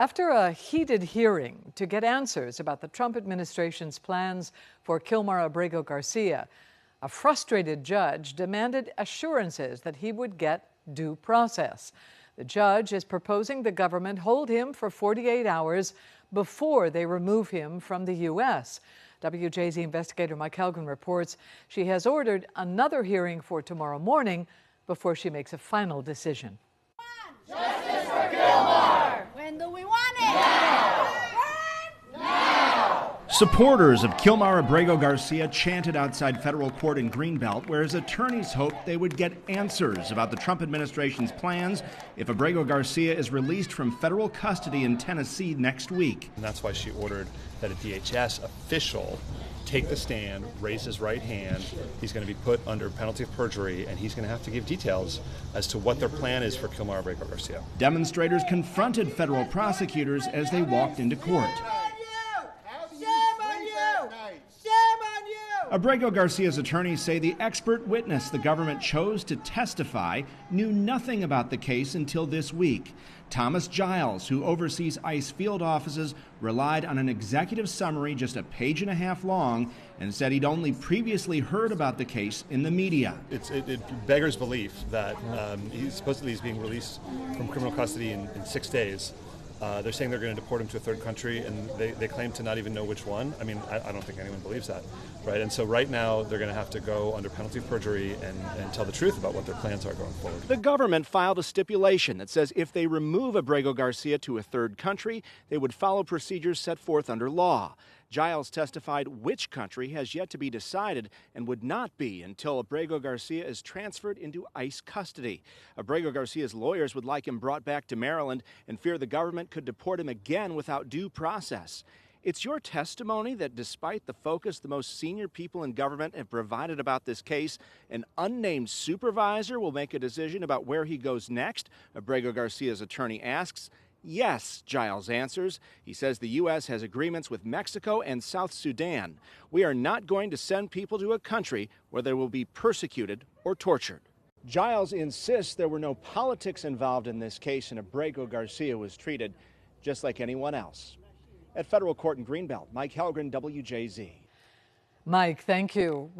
After a heated hearing to get answers about the Trump administration's plans for Kilmar Abrego Garcia, a frustrated judge demanded assurances that he would get due process. The judge is proposing the government hold him for 48 hours before they remove him from the U.S. WJZ investigator Mike Helgen reports she has ordered another hearing for tomorrow morning before she makes a final decision. Justice for Kilmar! When do we want it? Now! Now! Supporters of Kilmar Abrego Garcia chanted outside federal court in Greenbelt, where his attorneys hoped they would get answers about the Trump administration's plans if Abrego Garcia is released from federal custody in Tennessee next week. And that's why she ordered that a DHS official take the stand, raise his right hand. He's going to be put under penalty of perjury, and he's going to have to give details as to what their plan is for Kilmar Abrego Garcia. Demonstrators confronted federal prosecutors as they walked into court. Abrego Garcia's attorneys say the expert witness the government chose to testify knew nothing about the case until this week. Thomas Giles, who oversees ICE field offices, relied on an executive summary just a page and a half long and said he'd only previously heard about the case in the media. It beggars belief that he's being released from criminal custody in 6 days. They're saying they're going to deport him to a third country, and they claim to not even know which one. I mean, I don't think anyone believes that, right? And so right now, they're going to have to go under penalty of perjury and tell the truth about what their plans are going forward. The government filed a stipulation that says if they remove Abrego Garcia to a third country, they would follow procedures set forth under law. Giles testified which country has yet to be decided and would not be until Abrego Garcia is transferred into ICE custody. Abrego Garcia's lawyers would like him brought back to Maryland and fear the government could deport him again without due process. It's your testimony that despite the focus the most senior people in government have provided about this case, an unnamed supervisor will make a decision about where he goes next, Abrego Garcia's attorney asks. Yes, Giles answers. He says the U.S. has agreements with Mexico and South Sudan. We are not going to send people to a country where they will be persecuted or tortured. Giles insists there were no politics involved in this case and Abrego Garcia was treated just like anyone else. At federal court in Greenbelt, Mike Helgen, WJZ. Mike, thank you.